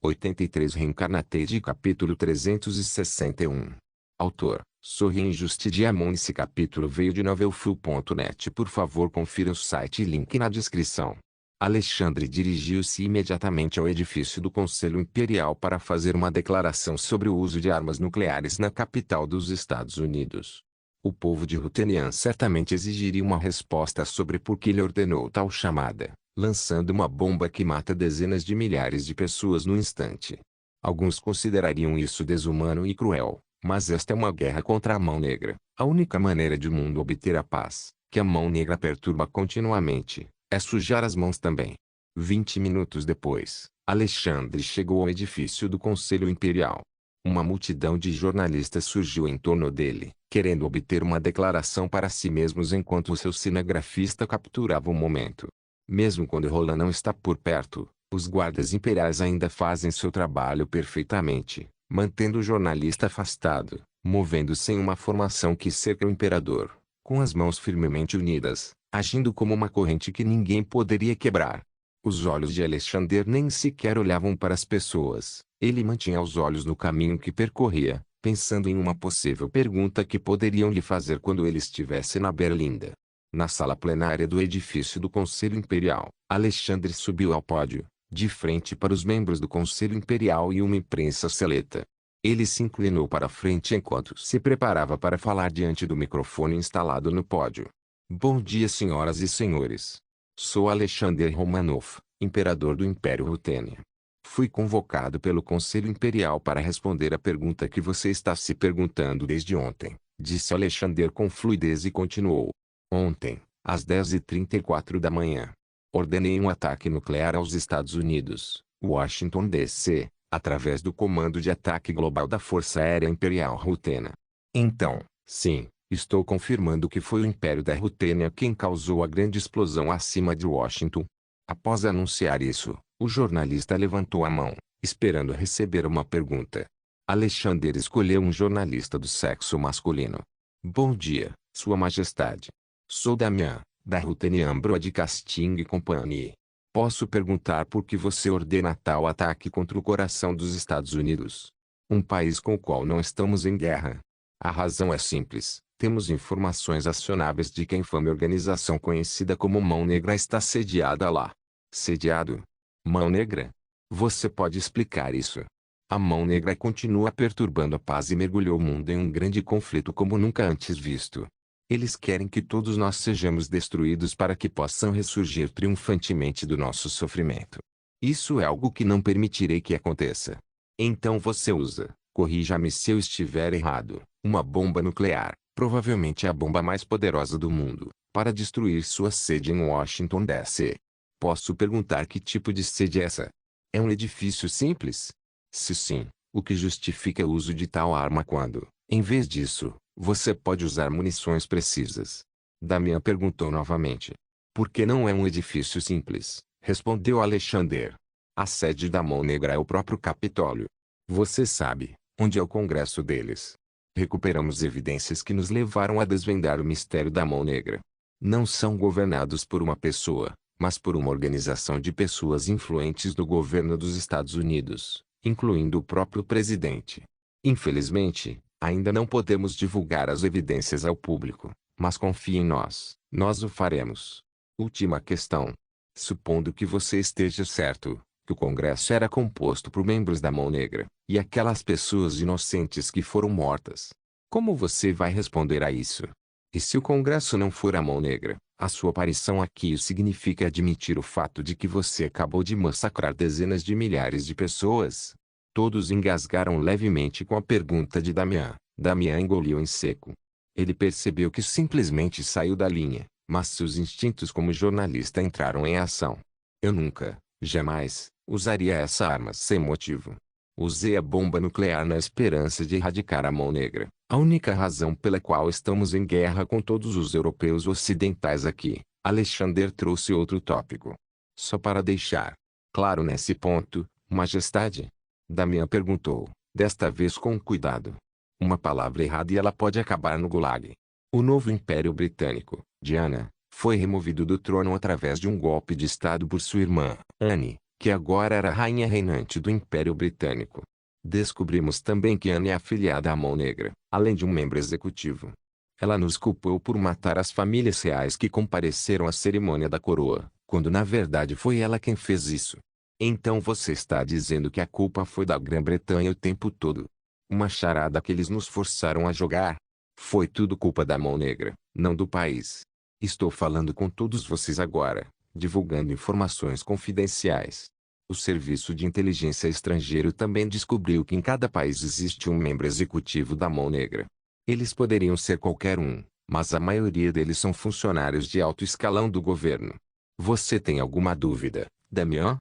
83 Reincarnated capítulo 361. Autor, Sorry Diamond. Esse capítulo veio de novelfull.net. Por favor confira o site e link na descrição. Alexandre dirigiu-se imediatamente ao edifício do Conselho Imperial para fazer uma declaração sobre o uso de armas nucleares na capital dos Estados Unidos. O povo de Rutenian certamente exigiria uma resposta sobre por que ele ordenou tal chamada, lançando uma bomba que mata dezenas de milhares de pessoas no instante. Alguns considerariam isso desumano e cruel, mas esta é uma guerra contra a Mão Negra. A única maneira de o mundo obter a paz, que a Mão Negra perturba continuamente, é sujar as mãos também. 20 minutos depois, Alexandre chegou ao edifício do Conselho Imperial. Uma multidão de jornalistas surgiu em torno dele, querendo obter uma declaração para si mesmos enquanto o seu cinegrafista capturava o momento. Mesmo quando Roland não está por perto, os guardas imperiais ainda fazem seu trabalho perfeitamente, mantendo o jornalista afastado, movendo-se em uma formação que cerca o imperador, com as mãos firmemente unidas, agindo como uma corrente que ninguém poderia quebrar. Os olhos de Alexandre nem sequer olhavam para as pessoas, ele mantinha os olhos no caminho que percorria, pensando em uma possível pergunta que poderiam lhe fazer quando ele estivesse na Berlinda. Na sala plenária do edifício do Conselho Imperial, Alexandre subiu ao pódio, de frente para os membros do Conselho Imperial e uma imprensa seleta. Ele se inclinou para a frente enquanto se preparava para falar diante do microfone instalado no pódio. Bom dia, senhoras e senhores. Sou Alexander Romanov, imperador do Império Rutênia. Fui convocado pelo Conselho Imperial para responder a pergunta que você está se perguntando desde ontem, disse Alexander com fluidez e continuou. Ontem, às 10h34 da manhã, ordenei um ataque nuclear aos Estados Unidos, Washington DC, através do Comando de Ataque Global da Força Aérea Imperial Rutena. Então, sim, estou confirmando que foi o Império da Rutênia quem causou a grande explosão acima de Washington. Após anunciar isso, o jornalista levantou a mão, esperando receber uma pergunta. Alexander escolheu um jornalista do sexo masculino. Bom dia, Sua Majestade. Sou Damian, da Rutenian Broadcasting Company. Posso perguntar por que você ordena tal ataque contra o coração dos Estados Unidos? Um país com o qual não estamos em guerra. A razão é simples. Temos informações acionáveis de que a infame organização conhecida como Mão Negra está sediada lá. Sediado? Mão Negra? Você pode explicar isso? A Mão Negra continua perturbando a paz e mergulhou o mundo em um grande conflito como nunca antes visto. Eles querem que todos nós sejamos destruídos para que possam ressurgir triunfantemente do nosso sofrimento. Isso é algo que não permitirei que aconteça. Então você usa, corrija-me se eu estiver errado, uma bomba nuclear, provavelmente a bomba mais poderosa do mundo, para destruir sua sede em Washington DC. Posso perguntar que tipo de sede é essa? É um edifício simples? Se sim, o que justifica o uso de tal arma quando, em vez disso, você pode usar munições precisas? Damian perguntou novamente. Por que não é um edifício simples? Respondeu Alexander. A sede da Mão Negra é o próprio Capitólio. Você sabe, onde é o Congresso deles. Recuperamos evidências que nos levaram a desvendar o mistério da Mão Negra. Não são governados por uma pessoa, mas por uma organização de pessoas influentes do governo dos Estados Unidos, incluindo o próprio presidente. Infelizmente, ainda não podemos divulgar as evidências ao público, mas confie em nós, nós o faremos. Última questão. Supondo que você esteja certo, que o Congresso era composto por membros da Mão Negra, e aquelas pessoas inocentes que foram mortas. Como você vai responder a isso? E se o Congresso não for a Mão Negra, a sua aparição aqui significa admitir o fato de que você acabou de massacrar dezenas de milhares de pessoas? Todos engasgaram levemente com a pergunta de Damian. Damian engoliu em seco. Ele percebeu que simplesmente saiu da linha, mas seus instintos como jornalista entraram em ação. Eu nunca, jamais, usaria essa arma sem motivo. Usei a bomba nuclear na esperança de erradicar a Mão Negra. A única razão pela qual estamos em guerra com todos os europeus ocidentais aqui. Alexander trouxe outro tópico. Só para deixar claro nesse ponto, Majestade? Damian perguntou, desta vez com cuidado. Uma palavra errada e ela pode acabar no Gulag. O novo Império Britânico, Diana, foi removido do trono através de um golpe de Estado por sua irmã, Anne, que agora era a rainha reinante do Império Britânico. Descobrimos também que Anne é afiliada à Mão Negra, além de um membro executivo. Ela nos culpou por matar as famílias reais que compareceram à cerimônia da coroa, quando na verdade foi ela quem fez isso. Então você está dizendo que a culpa foi da Grã-Bretanha o tempo todo? Uma charada que eles nos forçaram a jogar? Foi tudo culpa da Mão Negra, não do país. Estou falando com todos vocês agora, divulgando informações confidenciais. O Serviço de Inteligência Estrangeiro também descobriu que em cada país existe um membro executivo da Mão Negra. Eles poderiam ser qualquer um, mas a maioria deles são funcionários de alto escalão do governo. Você tem alguma dúvida, Damian?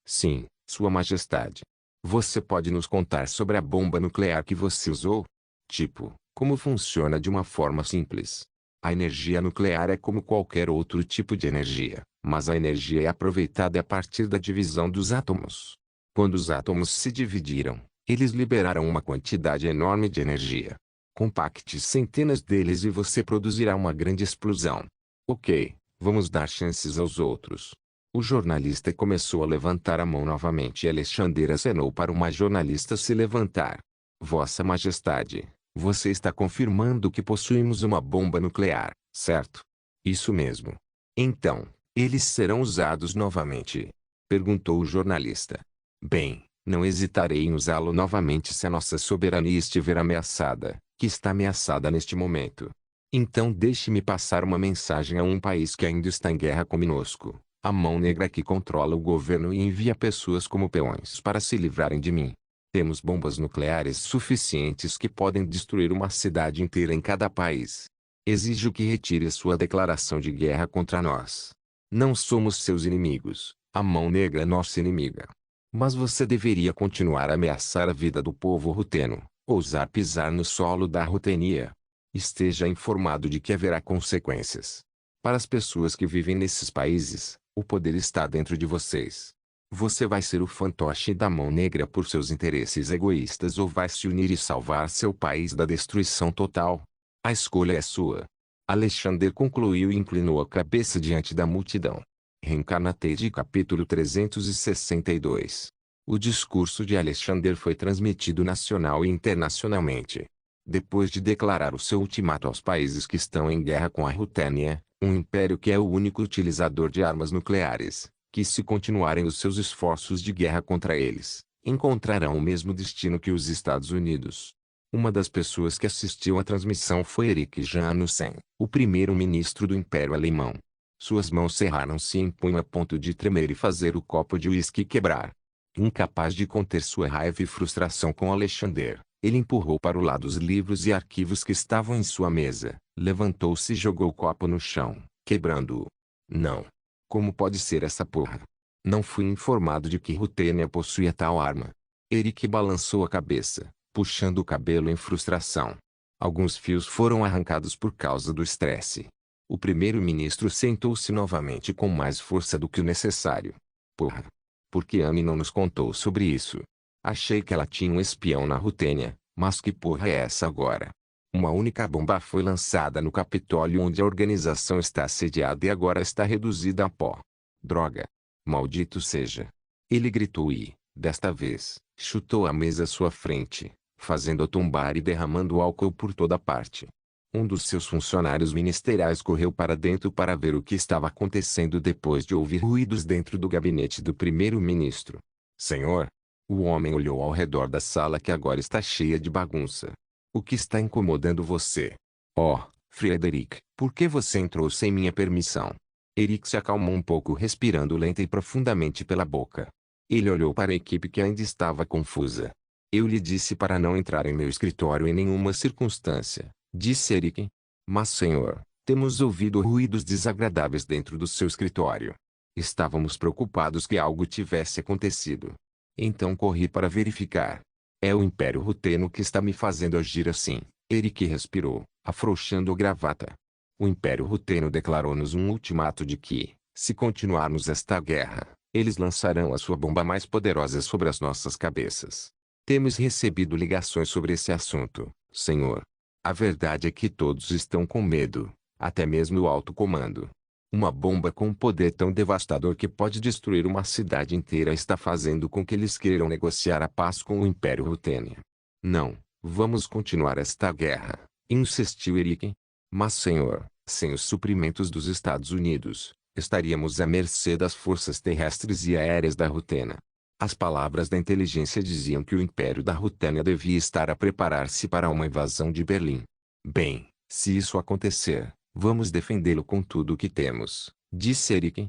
Sim, Sua Majestade. Você pode nos contar sobre a bomba nuclear que você usou? Tipo, como funciona de uma forma simples. A energia nuclear é como qualquer outro tipo de energia, mas a energia é aproveitada a partir da divisão dos átomos. Quando os átomos se dividiram, eles liberaram uma quantidade enorme de energia. Compacte centenas deles e você produzirá uma grande explosão. Ok, vamos dar chances aos outros. O jornalista começou a levantar a mão novamente e Alexander acenou para uma jornalista se levantar. Vossa Majestade, você está confirmando que possuímos uma bomba nuclear, certo? Isso mesmo. Então, eles serão usados novamente? Perguntou o jornalista. Bem, não hesitarei em usá-lo novamente se a nossa soberania estiver ameaçada, que está ameaçada neste momento. Então deixe-me passar uma mensagem a um país que ainda está em guerra conosco, a Mão Negra que controla o governo e envia pessoas como peões para se livrarem de mim. Temos bombas nucleares suficientes que podem destruir uma cidade inteira em cada país. Exijo que retire sua declaração de guerra contra nós. Não somos seus inimigos, a Mão Negra é nossa inimiga. Mas você deveria continuar a ameaçar a vida do povo ruteno, ousar pisar no solo da Rutenia. Esteja informado de que haverá consequências. Para as pessoas que vivem nesses países, o poder está dentro de vocês. Você vai ser o fantoche da Mão Negra por seus interesses egoístas ou vai se unir e salvar seu país da destruição total? A escolha é sua. Alexander concluiu e inclinou a cabeça diante da multidão. Reencarnated capítulo 362. O discurso de Alexander foi transmitido nacional e internacionalmente. Depois de declarar o seu ultimato aos países que estão em guerra com a Rutênia, um império que é o único utilizador de armas nucleares, que se continuarem os seus esforços de guerra contra eles, encontrarão o mesmo destino que os Estados Unidos. Uma das pessoas que assistiu à transmissão foi Erich Janssen, o primeiro-ministro do Império Alemão. Suas mãos cerraram-se em punho a ponto de tremer e fazer o copo de uísque quebrar. Incapaz de conter sua raiva e frustração com Alexander, ele empurrou para o lado os livros e arquivos que estavam em sua mesa, levantou-se e jogou o copo no chão, quebrando-o. Não. Como pode ser essa porra? Não fui informado de que Rutênia possuía tal arma. Eric balançou a cabeça, puxando o cabelo em frustração. Alguns fios foram arrancados por causa do estresse. O primeiro-ministro sentou-se novamente com mais força do que o necessário. Porra! Por que Anne não nos contou sobre isso? Achei que ela tinha um espião na Rutênia, mas que porra é essa agora? Uma única bomba foi lançada no Capitólio onde a organização está sediada e agora está reduzida a pó. Droga! Maldito seja! Ele gritou e, desta vez, chutou a mesa à sua frente, fazendo-a tombar e derramando álcool por toda parte. Um dos seus funcionários ministeriais correu para dentro para ver o que estava acontecendo depois de ouvir ruídos dentro do gabinete do primeiro-ministro. Senhor! O homem olhou ao redor da sala que agora está cheia de bagunça. O que está incomodando você? Oh, Frederick, por que você entrou sem minha permissão? Eric se acalmou um pouco respirando lenta e profundamente pela boca. Ele olhou para a equipe que ainda estava confusa. Eu lhe disse para não entrar em meu escritório em nenhuma circunstância, disse Eric. Mas senhor, temos ouvido ruídos desagradáveis dentro do seu escritório. Estávamos preocupados que algo tivesse acontecido. Então corri para verificar. É o Império Ruteno que está me fazendo agir assim. Eric respirou, afrouxando a gravata. O Império Ruteno declarou-nos um ultimato de que, se continuarmos esta guerra, eles lançarão a sua bomba mais poderosa sobre as nossas cabeças. Temos recebido ligações sobre esse assunto, senhor. A verdade é que todos estão com medo, até mesmo o alto comando. Uma bomba com um poder tão devastador que pode destruir uma cidade inteira está fazendo com que eles queiram negociar a paz com o Império Rutênia. Não, vamos continuar esta guerra, insistiu Eric. Mas senhor, sem os suprimentos dos Estados Unidos, estaríamos à mercê das forças terrestres e aéreas da Rutena. As palavras da inteligência diziam que o Império da Rutênia devia estar a preparar-se para uma invasão de Berlim. Bem, se isso acontecer, vamos defendê-lo com tudo o que temos, disse Eric.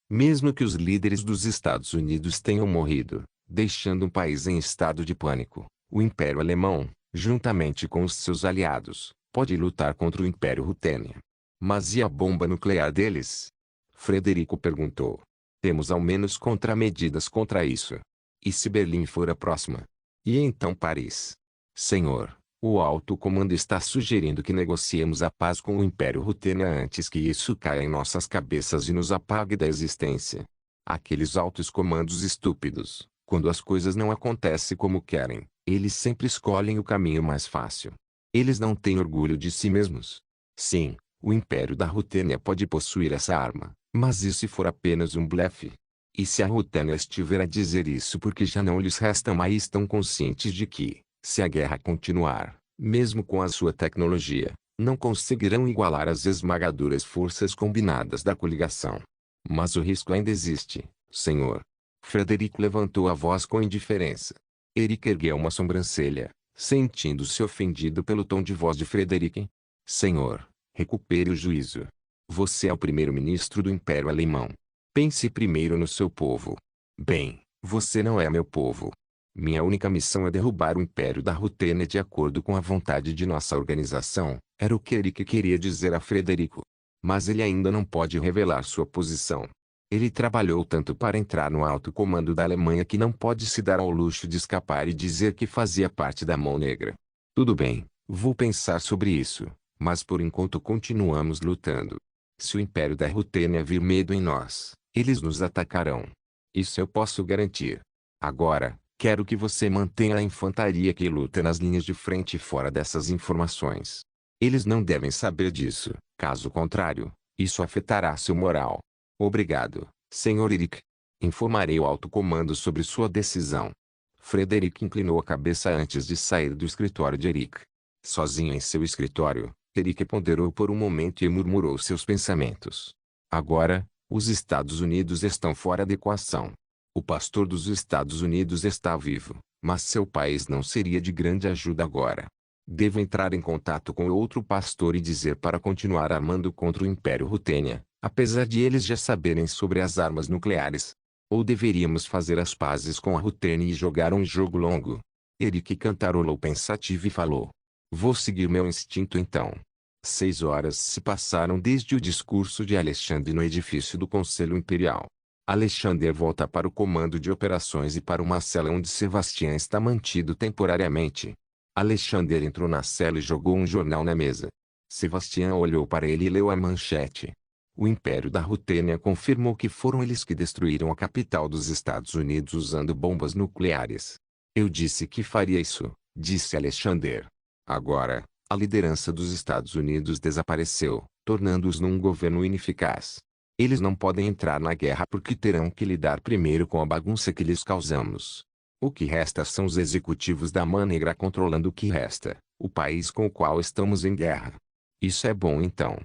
Mesmo que os líderes dos Estados Unidos tenham morrido, deixando um país em estado de pânico, o Império Alemão, juntamente com os seus aliados, pode lutar contra o Império Rutênia. Mas e a bomba nuclear deles? Frederico perguntou. Temos ao menos contramedidas contra isso. E se Berlim for a próxima? E então Paris? Senhor, o alto comando está sugerindo que negociemos a paz com o Império Rutênia antes que isso caia em nossas cabeças e nos apague da existência. Aqueles altos comandos estúpidos, quando as coisas não acontecem como querem, eles sempre escolhem o caminho mais fácil. Eles não têm orgulho de si mesmos. Sim, o Império da Rutênia pode possuir essa arma, mas e se for apenas um blefe? E se a Rutênia estiver a dizer isso porque já não lhes resta mais, estão conscientes de que, se a guerra continuar, mesmo com a sua tecnologia, não conseguirão igualar as esmagadoras forças combinadas da coligação. Mas o risco ainda existe, senhor. Frederico levantou a voz com indiferença. Eric ergueu uma sobrancelha, sentindo-se ofendido pelo tom de voz de Frederico. Senhor, recupere o juízo. Você é o primeiro-ministro do Império Alemão. Pense primeiro no seu povo. Bem, você não é meu povo. Minha única missão é derrubar o Império da Rutênia de acordo com a vontade de nossa organização, era o que Eric queria dizer a Frederico. Mas ele ainda não pode revelar sua posição. Ele trabalhou tanto para entrar no alto comando da Alemanha que não pode se dar ao luxo de escapar e dizer que fazia parte da Mão Negra. Tudo bem, vou pensar sobre isso, mas por enquanto continuamos lutando. Se o Império da Rutênia vir medo em nós, eles nos atacarão. Isso eu posso garantir. Agora, quero que você mantenha a infantaria que luta nas linhas de frente fora dessas informações. Eles não devem saber disso, caso contrário, isso afetará seu moral. Obrigado, Sr. Eric. Informarei o alto comando sobre sua decisão. Frederico inclinou a cabeça antes de sair do escritório de Eric. Sozinho em seu escritório, Eric ponderou por um momento e murmurou seus pensamentos. Agora, os Estados Unidos estão fora da equação. O pastor dos Estados Unidos está vivo, mas seu país não seria de grande ajuda agora. Devo entrar em contato com outro pastor e dizer para continuar armando contra o Império Rutênia, apesar de eles já saberem sobre as armas nucleares. Ou deveríamos fazer as pazes com a Rutênia e jogar um jogo longo? Eric cantarolou pensativo e falou. Vou seguir meu instinto então. 6 horas se passaram desde o discurso de Alexandre no edifício do Conselho Imperial. Alexander volta para o comando de operações e para uma cela onde Sebastian está mantido temporariamente. Alexander entrou na cela e jogou um jornal na mesa. Sebastian olhou para ele e leu a manchete. O Império da Rutênia confirmou que foram eles que destruíram a capital dos Estados Unidos usando bombas nucleares. Eu disse que faria isso, disse Alexander. Agora, a liderança dos Estados Unidos desapareceu, tornando-os num governo ineficaz. Eles não podem entrar na guerra porque terão que lidar primeiro com a bagunça que lhes causamos. O que resta são os executivos da Mão Negra controlando o que resta, o país com o qual estamos em guerra. Isso é bom então.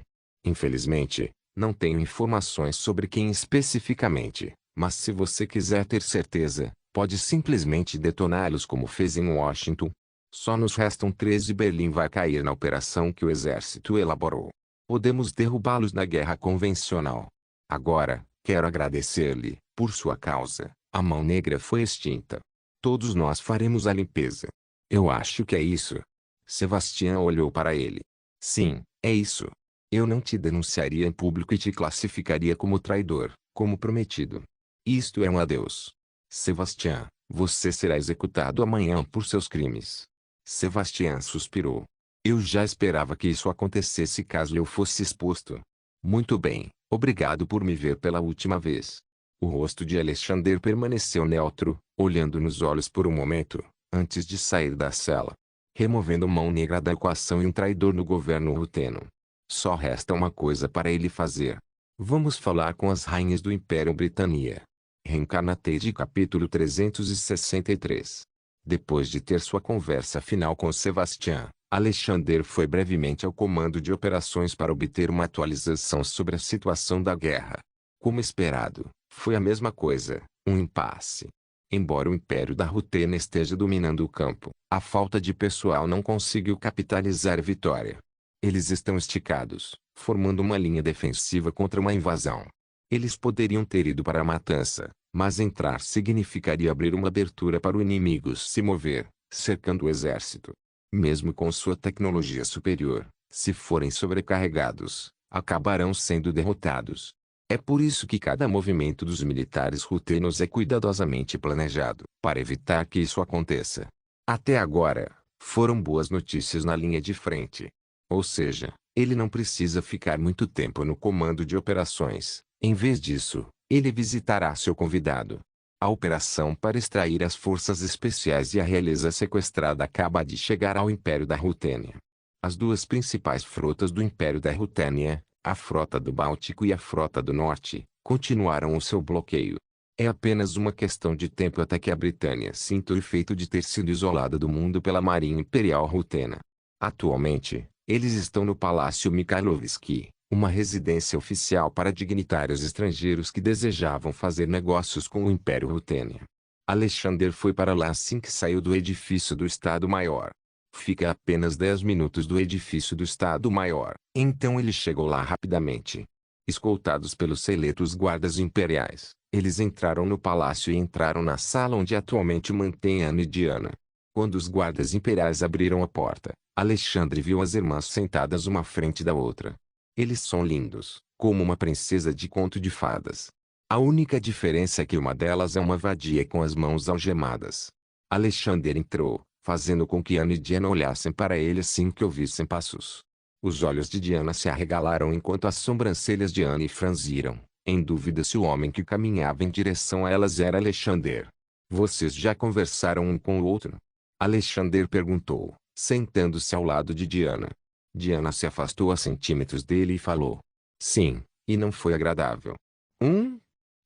Infelizmente, não tenho informações sobre quem especificamente, mas se você quiser ter certeza, pode simplesmente detoná-los como fez em Washington. Só nos restam 13 e Berlim vai cair na operação que o exército elaborou. Podemos derrubá-los na guerra convencional. Agora, quero agradecer-lhe, por sua causa, a Mão Negra foi extinta. Todos nós faremos a limpeza. Eu acho que é isso. Sebastian olhou para ele. Sim, é isso. Eu não te denunciaria em público e te classificaria como traidor, como prometido. Isto é um adeus. Sebastian, você será executado amanhã por seus crimes. Sebastian suspirou. Eu já esperava que isso acontecesse caso eu fosse exposto. Muito bem, obrigado por me ver pela última vez. O rosto de Alexander permaneceu neutro, olhando nos olhos por um momento, antes de sair da cela. Removendo Mão Negra da equação e um traidor no governo ruteno. Só resta uma coisa para ele fazer. Vamos falar com as rainhas do Império Britânia. Reencarnated capítulo 363. Depois de ter sua conversa final com Sebastian, Alexander foi brevemente ao comando de operações para obter uma atualização sobre a situação da guerra. Como esperado, foi a mesma coisa, um impasse. Embora o Império da Rutena esteja dominando o campo, a falta de pessoal não conseguiu capitalizar a vitória. Eles estão esticados, formando uma linha defensiva contra uma invasão. Eles poderiam ter ido para a matança, mas entrar significaria abrir uma abertura para o inimigo se mover, cercando o exército. Mesmo com sua tecnologia superior, se forem sobrecarregados, acabarão sendo derrotados. É por isso que cada movimento dos militares rutenos é cuidadosamente planejado, para evitar que isso aconteça. Até agora, foram boas notícias na linha de frente. Ou seja, ele não precisa ficar muito tempo no comando de operações. Em vez disso, ele visitará seu convidado. A operação para extrair as forças especiais e a realeza sequestrada acaba de chegar ao Império da Rutênia. As duas principais frotas do Império da Rutênia, a Frota do Báltico e a Frota do Norte, continuaram o seu bloqueio. É apenas uma questão de tempo até que a Britânia sinta o efeito de ter sido isolada do mundo pela Marinha Imperial Rutena. Atualmente, eles estão no Palácio Mikhailovsky, uma residência oficial para dignitários estrangeiros que desejavam fazer negócios com o Império Rutênia. Alexander foi para lá assim que saiu do edifício do Estado-Maior. Fica a apenas 10 minutos do edifício do Estado-Maior, então ele chegou lá rapidamente. Escoltados pelos seletos guardas imperiais, eles entraram no palácio e entraram na sala onde atualmente mantém Ana e Diana. Quando os guardas imperiais abriram a porta, Alexandre viu as irmãs sentadas uma frente da outra. Eles são lindos, como uma princesa de conto de fadas. A única diferença é que uma delas é uma vadia com as mãos algemadas. Alexander entrou, fazendo com que Ana e Diana olhassem para ele assim que ouvissem passos. Os olhos de Diana se arregalaram enquanto as sobrancelhas de Ana franziram, em dúvida se o homem que caminhava em direção a elas era Alexander. Vocês já conversaram um com o outro? Alexander perguntou, sentando-se ao lado de Diana. Diana se afastou a centímetros dele e falou. Sim, e não foi agradável.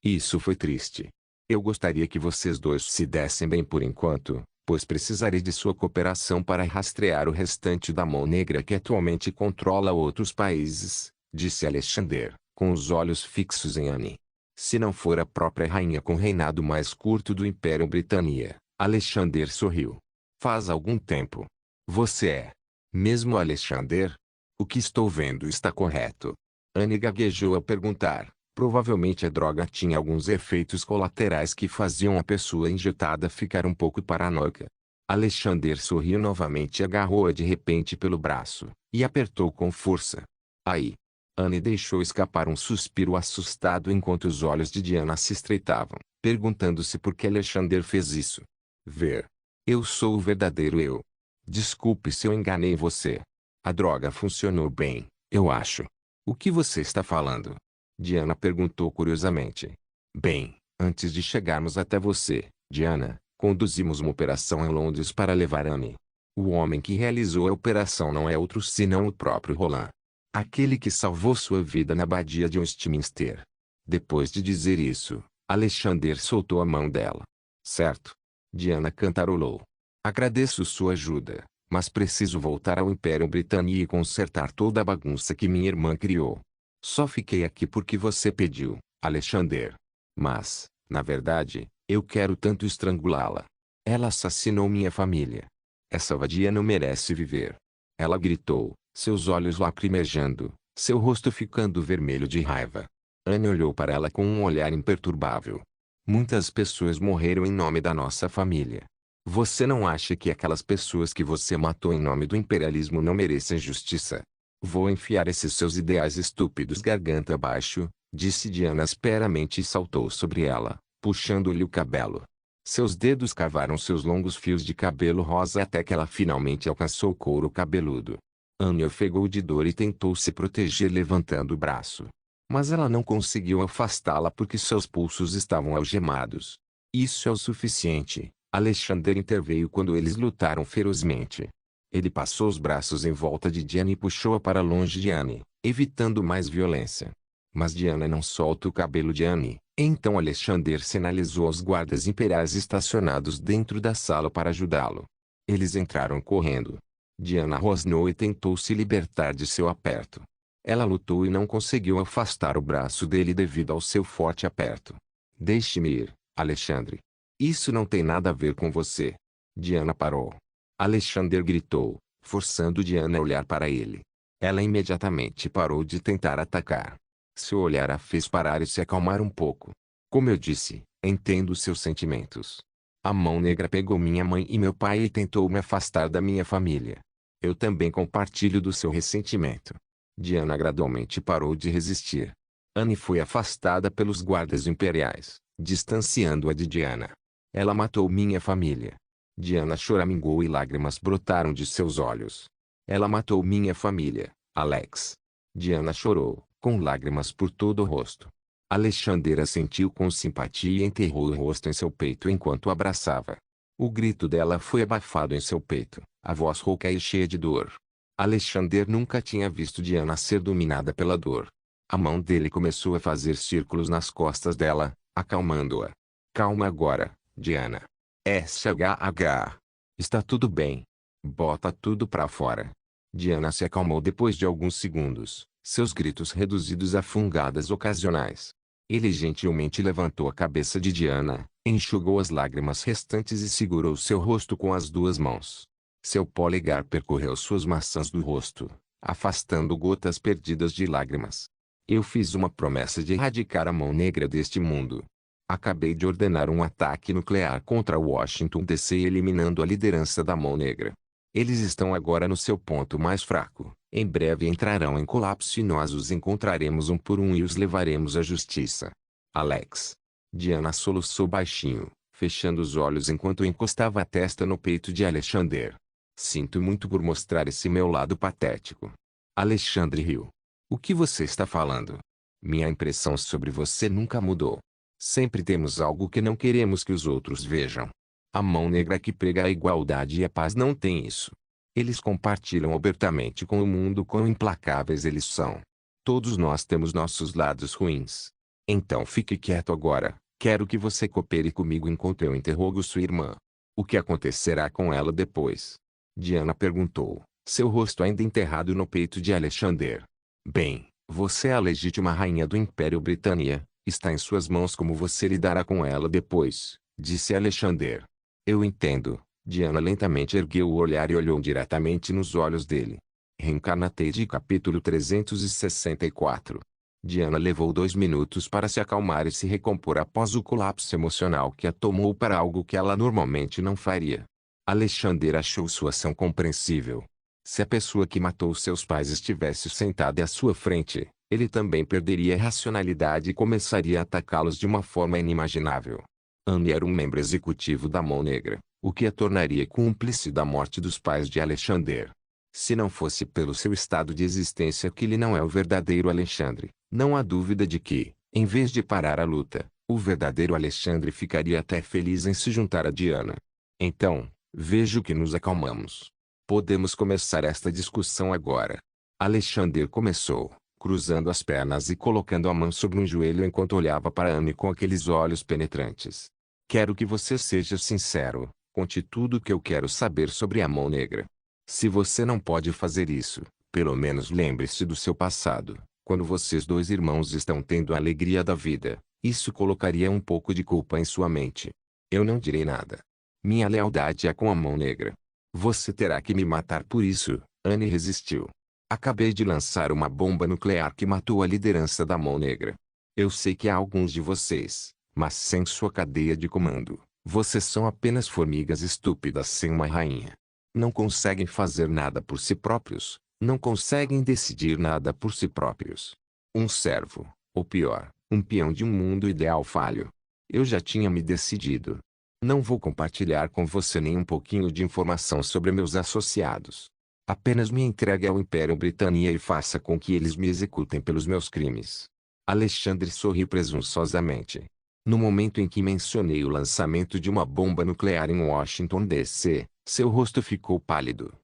Isso foi triste. Eu gostaria que vocês dois se dessem bem por enquanto, pois precisarei de sua cooperação para rastrear o restante da mão negra que atualmente controla outros países, disse Alexander, com os olhos fixos em Anne. Se não for a própria rainha com o reinado mais curto do Império Britânia, Alexander sorriu. Faz algum tempo. Você é mesmo Alexander? O que estou vendo está correto. Anne gaguejou a perguntar. Provavelmente a droga tinha alguns efeitos colaterais que faziam a pessoa injetada ficar um pouco paranoica. Alexander sorriu novamente e agarrou-a de repente pelo braço, e apertou com força. Aí. Anne deixou escapar um suspiro assustado enquanto os olhos de Diana se estreitavam, perguntando-se por que Alexander fez isso. Ver. Eu sou o verdadeiro eu. Desculpe se eu enganei você. A droga funcionou bem, eu acho. O que você está falando? Diana perguntou curiosamente. Bem, antes de chegarmos até você, Diana, conduzimos uma operação em Londres para levar Anne. O homem que realizou a operação não é outro senão o próprio Roland. Aquele que salvou sua vida na abadia de Westminster. Depois de dizer isso, Alexander soltou a mão dela. Certo? Diana cantarolou. Agradeço sua ajuda, mas preciso voltar ao Império Britânico e consertar toda a bagunça que minha irmã criou. Só fiquei aqui porque você pediu, Alexander. Mas, na verdade, eu quero tanto estrangulá-la. Ela assassinou minha família. Essa vadia não merece viver. Ela gritou, seus olhos lacrimejando, seu rosto ficando vermelho de raiva. Anne olhou para ela com um olhar imperturbável. Muitas pessoas morreram em nome da nossa família. Você não acha que aquelas pessoas que você matou em nome do imperialismo não merecem justiça? Vou enfiar esses seus ideais estúpidos garganta abaixo, disse Diana asperamente e saltou sobre ela, puxando-lhe o cabelo. Seus dedos cavaram seus longos fios de cabelo rosa até que ela finalmente alcançou o couro cabeludo. Anne ofegou de dor e tentou se proteger levantando o braço. Mas ela não conseguiu afastá-la porque seus pulsos estavam algemados. Isso é o suficiente. Alexander interveio quando eles lutaram ferozmente. Ele passou os braços em volta de Diana e puxou-a para longe de Anne, evitando mais violência. Mas Diana não solta o cabelo de Anne. Então Alexander sinalizou aos guardas imperiais estacionados dentro da sala para ajudá-lo. Eles entraram correndo. Diana rosnou e tentou se libertar de seu aperto. Ela lutou e não conseguiu afastar o braço dele devido ao seu forte aperto. Deixe-me ir, Alexandre. Isso não tem nada a ver com você. Diana parou. Alexander gritou, forçando Diana a olhar para ele. Ela imediatamente parou de tentar atacar. Seu olhar a fez parar e se acalmar um pouco. Como eu disse, entendo seus sentimentos. A mão negra pegou minha mãe e meu pai e tentou me afastar da minha família. Eu também compartilho do seu ressentimento. Diana gradualmente parou de resistir. Anne foi afastada pelos guardas imperiais, distanciando-a de Diana. Ela matou minha família. Diana choramingou e lágrimas brotaram de seus olhos. Ela matou minha família, Alex. Diana chorou, com lágrimas por todo o rosto. Alexander assentiu com simpatia e enterrou o rosto em seu peito enquanto o abraçava. O grito dela foi abafado em seu peito, a voz rouca e cheia de dor. Alexander nunca tinha visto Diana ser dominada pela dor. A mão dele começou a fazer círculos nas costas dela, acalmando-a. Calma agora, Diana. SHH. Está tudo bem. Bota tudo pra fora. Diana se acalmou depois de alguns segundos, seus gritos reduzidos a fungadas ocasionais. Ele gentilmente levantou a cabeça de Diana, enxugou as lágrimas restantes e segurou seu rosto com as duas mãos. Seu polegar percorreu suas maçãs do rosto, afastando gotas perdidas de lágrimas. Eu fiz uma promessa de erradicar a mão negra deste mundo. Acabei de ordenar um ataque nuclear contra Washington DC eliminando a liderança da mão negra. Eles estão agora no seu ponto mais fraco. Em breve entrarão em colapso e nós os encontraremos um por um e os levaremos à justiça. Alex. Diana soluçou baixinho, fechando os olhos enquanto encostava a testa no peito de Alexander. Sinto muito por mostrar esse meu lado patético. Alexandre riu. O que você está falando? Minha impressão sobre você nunca mudou. Sempre temos algo que não queremos que os outros vejam. A mão negra que prega a igualdade e a paz não tem isso. Eles compartilham abertamente com o mundo quão implacáveis eles são. Todos nós temos nossos lados ruins. Então fique quieto agora. Quero que você coopere comigo enquanto eu interrogo sua irmã. O que acontecerá com ela depois? Diana perguntou, seu rosto ainda enterrado no peito de Alexander. Bem, você é a legítima rainha do Império Britânia. Está em suas mãos como você lidará com ela depois, disse Alexander. Eu entendo. Diana lentamente ergueu o olhar e olhou diretamente nos olhos dele. Reencarnated capítulo 364. Diana levou 2 minutos para se acalmar e se recompor após o colapso emocional que a tomou para algo que ela normalmente não faria. Alexander achou sua ação compreensível. Se a pessoa que matou seus pais estivesse sentada à sua frente, ele também perderia a racionalidade e começaria a atacá-los de uma forma inimaginável. Anne era um membro executivo da Mão Negra, o que a tornaria cúmplice da morte dos pais de Alexander. Se não fosse pelo seu estado de existência que ele não é o verdadeiro Alexandre, não há dúvida de que, em vez de parar a luta, o verdadeiro Alexandre ficaria até feliz em se juntar a Diana. Então, vejo que nos acalmamos. Podemos começar esta discussão agora. Alexander começou, cruzando as pernas e colocando a mão sobre um joelho enquanto olhava para Anne com aqueles olhos penetrantes. Quero que você seja sincero, conte tudo o que eu quero saber sobre a Mão Negra. Se você não pode fazer isso, pelo menos lembre-se do seu passado, quando vocês dois irmãos estão tendo a alegria da vida. Isso colocaria um pouco de culpa em sua mente. Eu não direi nada. Minha lealdade é com a Mão Negra. Você terá que me matar por isso, Anne resistiu. Acabei de lançar uma bomba nuclear que matou a liderança da Mão Negra. Eu sei que há alguns de vocês, mas sem sua cadeia de comando, vocês são apenas formigas estúpidas sem uma rainha. Não conseguem fazer nada por si próprios, não conseguem decidir nada por si próprios. Um servo, ou pior, um peão de um mundo ideal falho. Eu já tinha me decidido. Não vou compartilhar com você nem um pouquinho de informação sobre meus associados. Apenas me entregue ao Império Britânia e faça com que eles me executem pelos meus crimes. Alexandre sorriu presunçosamente. No momento em que mencionei o lançamento de uma bomba nuclear em Washington DC, seu rosto ficou pálido.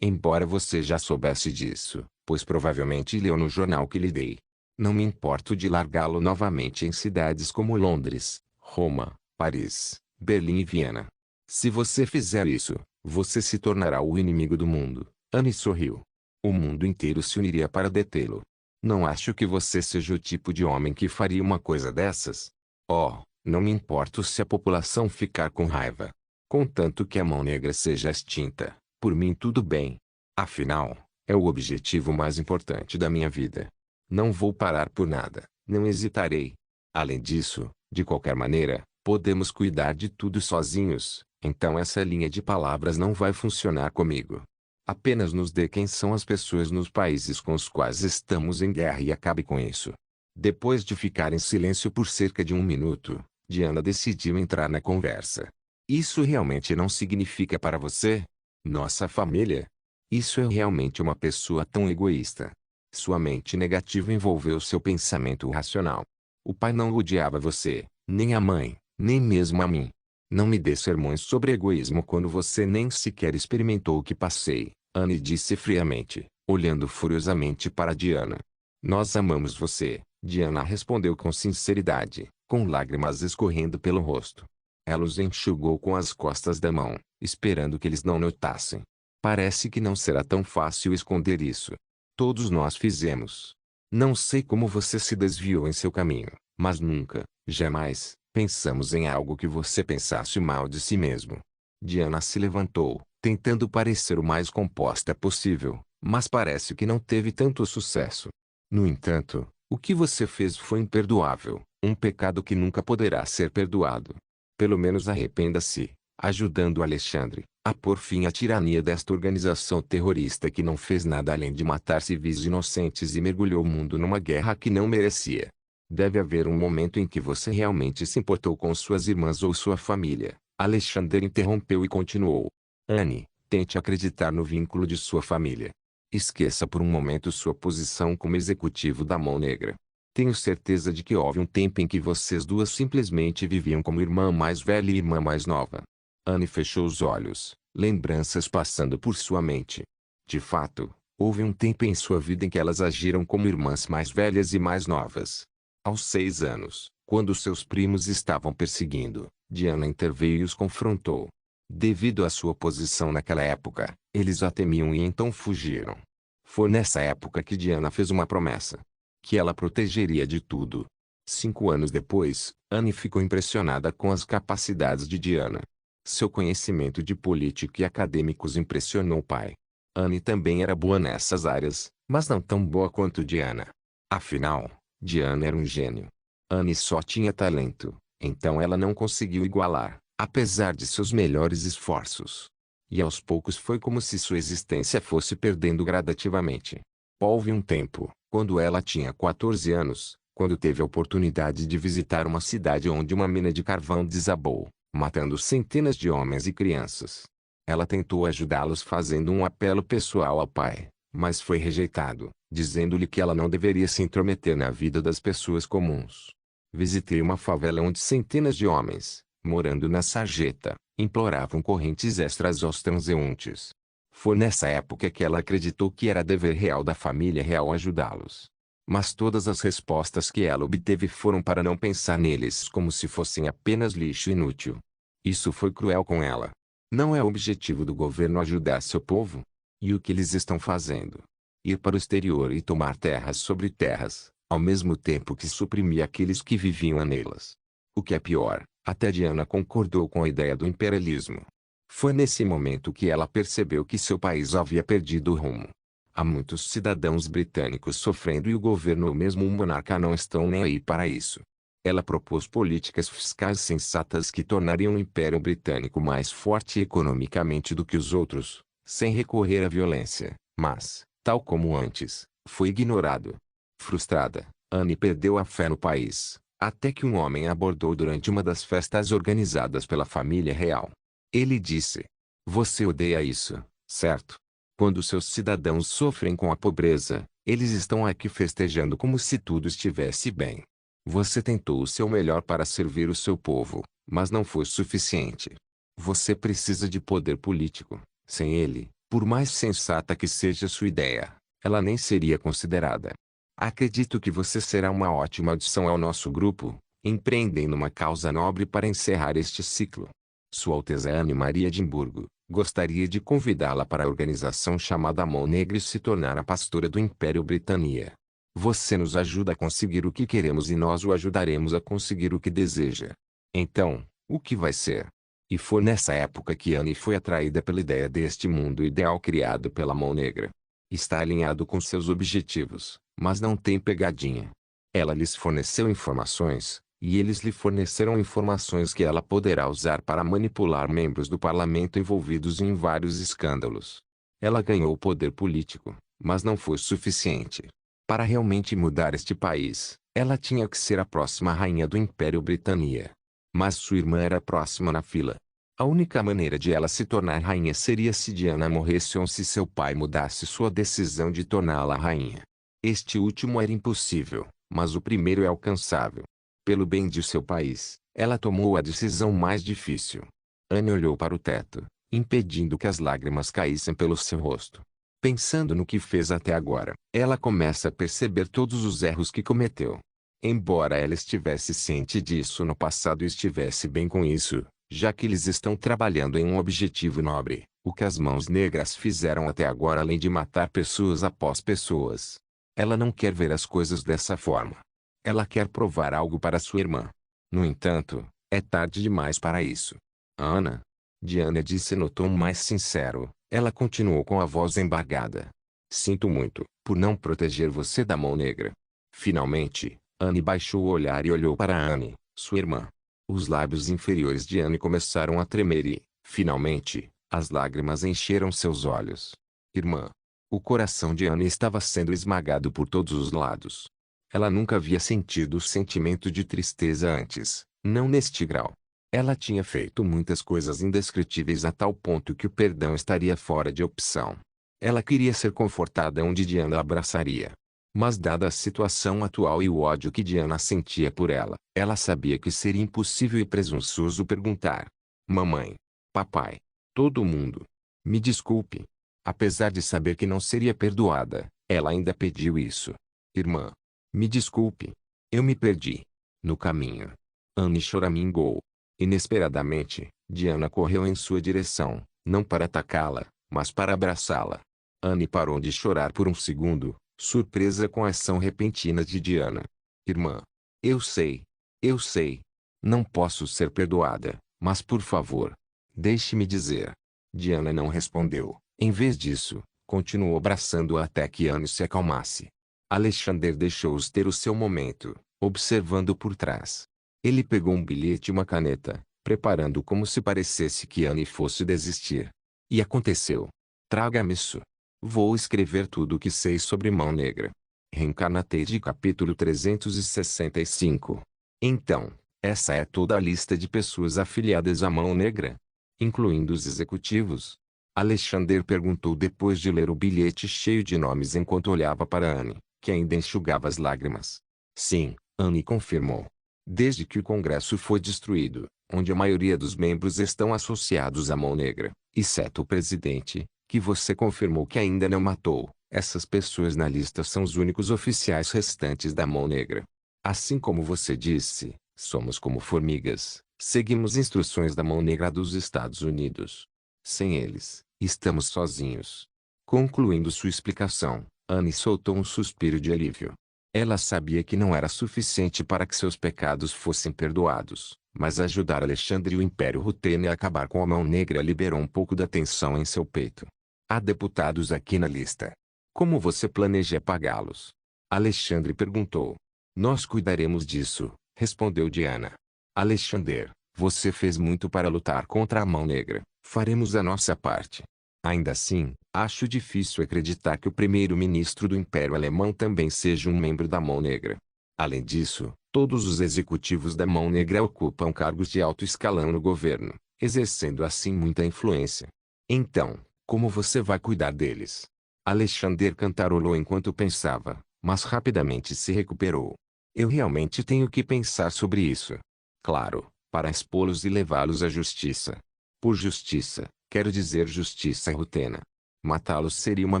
Embora você já soubesse disso, pois provavelmente leu no jornal que lhe dei. Não me importo de largá-lo novamente em cidades como Londres, Roma, Paris, Berlim e Viena. Se você fizer isso, você se tornará o inimigo do mundo. Anne sorriu. O mundo inteiro se uniria para detê-lo. Não acho que você seja o tipo de homem que faria uma coisa dessas. Oh, não me importo se a população ficar com raiva. Contanto que a Mão Negra seja extinta, por mim tudo bem. Afinal, é o objetivo mais importante da minha vida. Não vou parar por nada, não hesitarei. Além disso, de qualquer maneira, podemos cuidar de tudo sozinhos, então essa linha de palavras não vai funcionar comigo. Apenas nos dê quem são as pessoas nos países com os quais estamos em guerra e acabe com isso. Depois de ficar em silêncio por cerca de 1 minuto, Diana decidiu entrar na conversa. Isso realmente não significa para você? Nossa família? Isso é realmente uma pessoa tão egoísta. Sua mente negativa envolveu seu pensamento racional. O pai não odiava você, nem a mãe, nem mesmo a mim. Não me dê sermões sobre egoísmo quando você nem sequer experimentou o que passei, Anne disse friamente, olhando furiosamente para Diana. Nós amamos você, Diana respondeu com sinceridade, com lágrimas escorrendo pelo rosto. Ela os enxugou com as costas da mão, esperando que eles não notassem. Parece que não será tão fácil esconder isso. Todos nós fizemos. Não sei como você se desviou em seu caminho, mas nunca, jamais, pensamos em algo que você pensasse mal de si mesmo. Diana se levantou, tentando parecer o mais composta possível, mas parece que não teve tanto sucesso. No entanto, o que você fez foi imperdoável, um pecado que nunca poderá ser perdoado. Pelo menos arrependa-se, ajudando Alexandre a pôr fim à tirania desta organização terrorista que não fez nada além de matar civis inocentes e mergulhou o mundo numa guerra que não merecia. Deve haver um momento em que você realmente se importou com suas irmãs ou sua família. Alexandre interrompeu e continuou. Anne, tente acreditar no vínculo de sua família. Esqueça por um momento sua posição como executivo da Mão Negra. Tenho certeza de que houve um tempo em que vocês duas simplesmente viviam como irmã mais velha e irmã mais nova. Anne fechou os olhos, lembranças passando por sua mente. De fato, houve um tempo em sua vida em que elas agiram como irmãs mais velhas e mais novas. Aos 6 anos, quando seus primos estavam perseguindo, Diana interveio e os confrontou. Devido à sua posição naquela época, eles a temiam e então fugiram. Foi nessa época que Diana fez uma promessa. Que ela protegeria de tudo. 5 anos depois, Anne ficou impressionada com as capacidades de Diana. Seu conhecimento de política e acadêmicos impressionou o pai. Anne também era boa nessas áreas, mas não tão boa quanto Diana. Afinal, Diana era um gênio. Anne só tinha talento, então ela não conseguiu igualar, apesar de seus melhores esforços. E aos poucos foi como se sua existência fosse perdendo gradativamente. Houve um tempo, quando ela tinha 14 anos, quando teve a oportunidade de visitar uma cidade onde uma mina de carvão desabou, matando centenas de homens e crianças. Ela tentou ajudá-los fazendo um apelo pessoal ao pai, mas foi rejeitado, dizendo-lhe que ela não deveria se intrometer na vida das pessoas comuns. Visitei uma favela onde centenas de homens, morando na sarjeta, imploravam correntes extras aos transeuntes. Foi nessa época que ela acreditou que era dever real da família real ajudá-los. Mas todas as respostas que ela obteve foram para não pensar neles como se fossem apenas lixo inútil. Isso foi cruel com ela. Não é o objetivo do governo ajudar seu povo? E o que eles estão fazendo? Ir para o exterior e tomar terras sobre terras, ao mesmo tempo que suprimir aqueles que viviam nelas. O que é pior, até Diana concordou com a ideia do imperialismo. Foi nesse momento que ela percebeu que seu país havia perdido o rumo. Há muitos cidadãos britânicos sofrendo e o governo ou mesmo o monarca não estão nem aí para isso. Ela propôs políticas fiscais sensatas que tornariam o Império Britânico mais forte economicamente do que os outros, sem recorrer à violência, mas, tal como antes, foi ignorado. Frustrada, Anne perdeu a fé no país, até que um homem a abordou durante uma das festas organizadas pela família real. Ele disse: "Você odeia isso, certo? Quando seus cidadãos sofrem com a pobreza, eles estão aqui festejando como se tudo estivesse bem. Você tentou o seu melhor para servir o seu povo, mas não foi suficiente. Você precisa de poder político. Sem ele, por mais sensata que seja sua ideia, ela nem seria considerada." Acredito que você será uma ótima adição ao nosso grupo, empreendendo uma causa nobre para encerrar este ciclo. Sua Alteza Anne Maria Edimburgo, gostaria de convidá-la para a organização chamada Mão Negra e se tornar a pastora do Império Britânia. Você nos ajuda a conseguir o que queremos e nós o ajudaremos a conseguir o que deseja. Então, o que vai ser? E foi nessa época que Anne foi atraída pela ideia deste mundo ideal criado pela Mão Negra. Está alinhado com seus objetivos, mas não tem pegadinha. Ela lhes forneceu informações, e eles lhe forneceram informações que ela poderá usar para manipular membros do parlamento envolvidos em vários escândalos. Ela ganhou poder político, mas não foi suficiente. Para realmente mudar este país, ela tinha que ser a próxima rainha do Império Britânia. Mas sua irmã era próxima na fila. A única maneira de ela se tornar rainha seria se Diana morresse ou se seu pai mudasse sua decisão de torná-la rainha. Este último era impossível, mas o primeiro é alcançável. Pelo bem de seu país, ela tomou a decisão mais difícil. Anne olhou para o teto, impedindo que as lágrimas caíssem pelo seu rosto. Pensando no que fez até agora, ela começa a perceber todos os erros que cometeu. Embora ela estivesse ciente disso no passado e estivesse bem com isso, já que eles estão trabalhando em um objetivo nobre, o que as mãos negras fizeram até agora além de matar pessoas após pessoas. Ela não quer ver as coisas dessa forma. Ela quer provar algo para sua irmã. No entanto, é tarde demais para isso. Ana? Diana disse no tom mais sincero. Ela continuou com a voz embargada. Sinto muito, por não proteger você da Mão Negra. Finalmente, Anne baixou o olhar e olhou para Anne, sua irmã. Os lábios inferiores de Anne começaram a tremer e, finalmente, as lágrimas encheram seus olhos. Irmã. O coração de Anne estava sendo esmagado por todos os lados. Ela nunca havia sentido o sentimento de tristeza antes, não neste grau. Ela tinha feito muitas coisas indescritíveis a tal ponto que o perdão estaria fora de opção. Ela queria ser confortada onde Diana a abraçaria. Mas dada a situação atual e o ódio que Diana sentia por ela sabia que seria impossível e presunçoso perguntar. Mamãe. Papai. Todo mundo. Me desculpe. Apesar de saber que não seria perdoada, ela ainda pediu isso. Irmã. Me desculpe. Eu me perdi. No caminho. Anne choramingou. Inesperadamente, Diana correu em sua direção, não para atacá-la, mas para abraçá-la. Anne parou de chorar por um segundo, surpresa com a ação repentina de Diana. Irmã. Eu sei. Eu sei. Não posso ser perdoada, mas por favor. Deixe-me dizer. Diana não respondeu. Em vez disso, continuou abraçando-a até que Anne se acalmasse. Alexander deixou-os ter o seu momento, observando por trás. Ele pegou um bilhete e uma caneta, preparando como se parecesse que Anne fosse desistir. E aconteceu. Traga-me isso. Vou escrever tudo o que sei sobre Mão Negra. Reencarnated capítulo 365. Então, essa é toda a lista de pessoas afiliadas à Mão Negra? Incluindo os executivos? Alexander perguntou depois de ler o bilhete cheio de nomes enquanto olhava para Anne, que ainda enxugava as lágrimas. Sim, Anne confirmou. Desde que o Congresso foi destruído, onde a maioria dos membros estão associados à Mão Negra, exceto o presidente, que você confirmou que ainda não matou, essas pessoas na lista são os únicos oficiais restantes da Mão Negra. Assim como você disse, somos como formigas, seguimos instruções da Mão Negra dos Estados Unidos. Sem eles, estamos sozinhos. Concluindo sua explicação, Anne soltou um suspiro de alívio. Ela sabia que não era suficiente para que seus pecados fossem perdoados, mas ajudar Alexandre e o Império Rutene a acabar com a Mão Negra liberou um pouco da tensão em seu peito. Há deputados aqui na lista. Como você planeja pagá-los? Alexandre perguntou. Nós cuidaremos disso, respondeu Diana. Alexander, você fez muito para lutar contra a Mão Negra, faremos a nossa parte. Ainda assim, acho difícil acreditar que o primeiro-ministro do Império Alemão também seja um membro da Mão Negra. Além disso, todos os executivos da Mão Negra ocupam cargos de alto escalão no governo, exercendo assim muita influência. Então, como você vai cuidar deles? Alexander cantarolou enquanto pensava, mas rapidamente se recuperou. Eu realmente tenho que pensar sobre isso. Claro, para expô-los e levá-los à justiça. Por justiça, quero dizer justiça rutena. Matá-los seria uma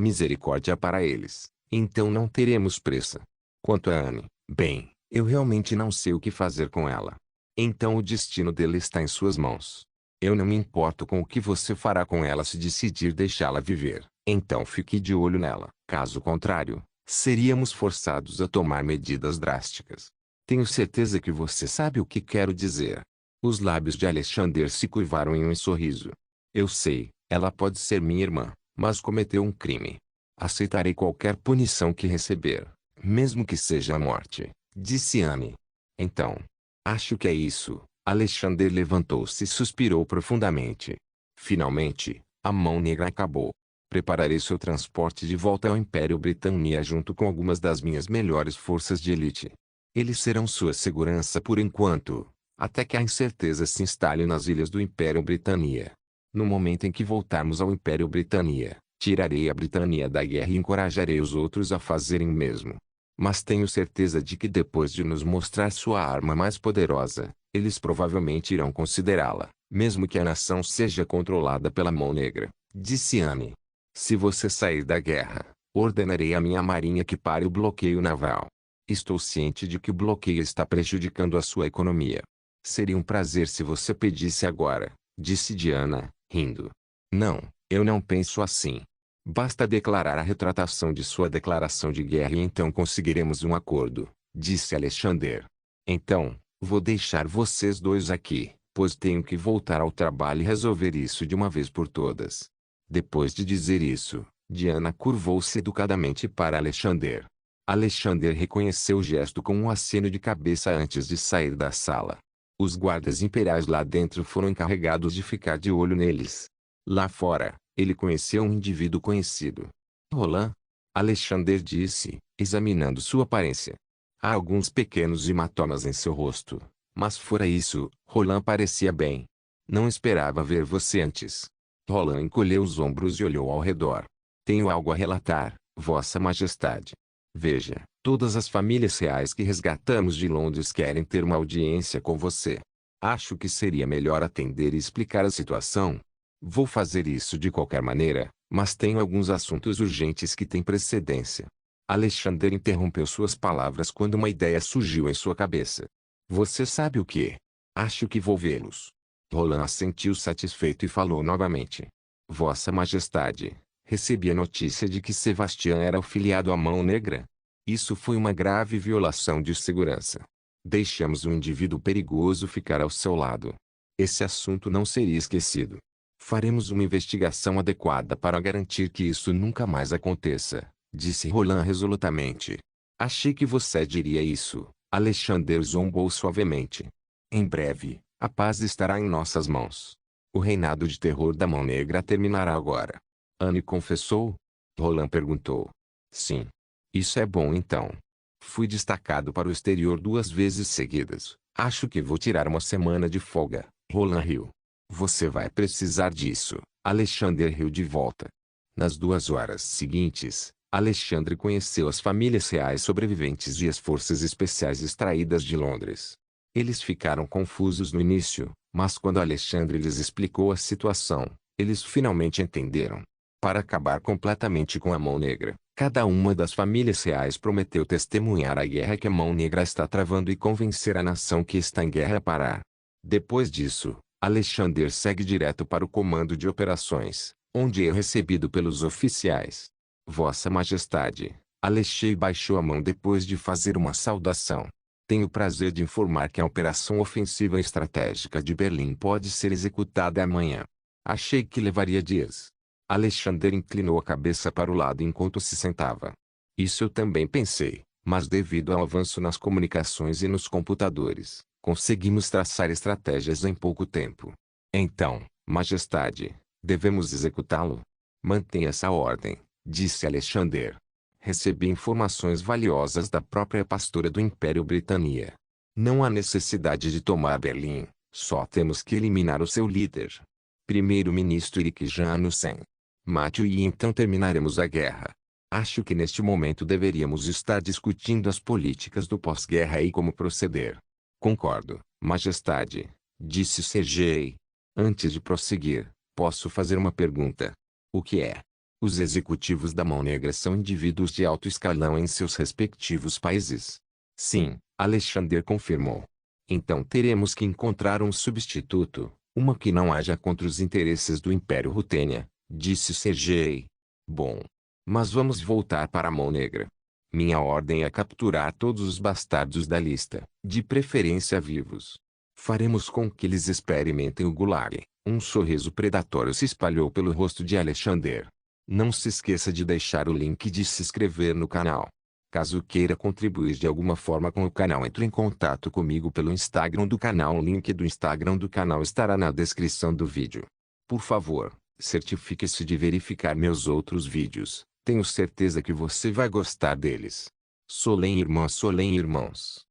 misericórdia para eles, então não teremos pressa. Quanto a Anne, bem, eu realmente não sei o que fazer com ela. Então o destino dele está em suas mãos. Eu não me importo com o que você fará com ela se decidir deixá-la viver. Então fique de olho nela. Caso contrário, seríamos forçados a tomar medidas drásticas. Tenho certeza que você sabe o que quero dizer. Os lábios de Alexander se curvaram em um sorriso. Eu sei, ela pode ser minha irmã, mas cometeu um crime. Aceitarei qualquer punição que receber, mesmo que seja a morte, disse Anne. Então, acho que é isso. Alexander levantou-se e suspirou profundamente. Finalmente, a Mão Negra acabou. Prepararei seu transporte de volta ao Império Britânia junto com algumas das minhas melhores forças de elite. Eles serão sua segurança por enquanto, até que a incerteza se instale nas ilhas do Império Britânia. No momento em que voltarmos ao Império Britânia, tirarei a Britânia da guerra e encorajarei os outros a fazerem o mesmo. Mas tenho certeza de que depois de nos mostrar sua arma mais poderosa, eles provavelmente irão considerá-la, mesmo que a nação seja controlada pela Mão Negra, disse Anne. Se você sair da guerra, ordenarei à minha marinha que pare o bloqueio naval. Estou ciente de que o bloqueio está prejudicando a sua economia. Seria um prazer se você pedisse agora, disse Diana, rindo. Não, eu não penso assim. Basta declarar a retratação de sua declaração de guerra e então conseguiremos um acordo, disse Alexander. Então, vou deixar vocês dois aqui, pois tenho que voltar ao trabalho e resolver isso de uma vez por todas. Depois de dizer isso, Diana curvou-se educadamente para Alexander. Alexander reconheceu o gesto com um aceno de cabeça antes de sair da sala. Os guardas imperiais lá dentro foram encarregados de ficar de olho neles. Lá fora, ele conheceu um indivíduo conhecido. Roland? Alexander disse, examinando sua aparência. Há alguns pequenos hematomas em seu rosto, mas fora isso, Roland parecia bem. Não esperava ver você antes. Roland encolheu os ombros e olhou ao redor. Tenho algo a relatar, Vossa Majestade. Veja, todas as famílias reais que resgatamos de Londres querem ter uma audiência com você. Acho que seria melhor atender e explicar a situação. Vou fazer isso de qualquer maneira, mas tenho alguns assuntos urgentes que têm precedência. Alexander interrompeu suas palavras quando uma ideia surgiu em sua cabeça. Você sabe o que? Acho que vou vê-los. Roland assentiu satisfeito e falou novamente. Vossa Majestade, recebi a notícia de que Sebastian era afiliado à Mão Negra. Isso foi uma grave violação de segurança. Deixamos um indivíduo perigoso ficar ao seu lado. Esse assunto não seria esquecido. Faremos uma investigação adequada para garantir que isso nunca mais aconteça, disse Roland resolutamente. Achei que você diria isso. Alexander zombou suavemente. Em breve, a paz estará em nossas mãos. O reinado de terror da Mão Negra terminará agora. Anne confessou? Roland perguntou. Sim. Isso é bom então. Fui destacado para o exterior 2 vezes seguidas. Acho que vou tirar uma semana de folga. Roland riu. Você vai precisar disso. Alexander riu de volta. Nas 2 horas seguintes, Alexandre conheceu as famílias reais sobreviventes e as forças especiais extraídas de Londres. Eles ficaram confusos no início, mas quando Alexandre lhes explicou a situação, eles finalmente entenderam. Para acabar completamente com a Mão Negra, cada uma das famílias reais prometeu testemunhar a guerra que a Mão Negra está travando e convencer a nação que está em guerra a parar. Depois disso, Alexander segue direto para o comando de operações, onde é recebido pelos oficiais. Vossa Majestade, Alexei baixou a mão depois de fazer uma saudação. Tenho o prazer de informar que a operação ofensiva estratégica de Berlim pode ser executada amanhã. Achei que levaria dias. Alexander inclinou a cabeça para o lado enquanto se sentava. Isso eu também pensei, mas devido ao avanço nas comunicações e nos computadores, conseguimos traçar estratégias em pouco tempo. Então, Majestade, devemos executá-lo? Mantenha essa ordem, disse Alexander. Recebi informações valiosas da própria pastora do Império Britânia. Não há necessidade de tomar Berlim, só temos que eliminar o seu líder. Primeiro-ministro Erik Jansen. Mate-o e então terminaremos a guerra. Acho que neste momento deveríamos estar discutindo as políticas do pós-guerra e como proceder. Concordo, Majestade, disse Sergei. Antes de prosseguir, posso fazer uma pergunta. O que é? Os executivos da Mão Negra são indivíduos de alto escalão em seus respectivos países. Sim, Alexander confirmou. Então teremos que encontrar um substituto, uma que não haja contra os interesses do Império Rutênia, disse Sergei. Bom. Mas vamos voltar para a Mão Negra. Minha ordem é capturar todos os bastardos da lista, de preferência vivos. Faremos com que eles experimentem o Gulag. Um sorriso predatório se espalhou pelo rosto de Alexander. Não se esqueça de deixar o link de se inscrever no canal. Caso queira contribuir de alguma forma com o canal, entre em contato comigo pelo Instagram do canal. O link do Instagram do canal estará na descrição do vídeo. Por favor, certifique-se de verificar meus outros vídeos. Tenho certeza que você vai gostar deles. Solem irmãos.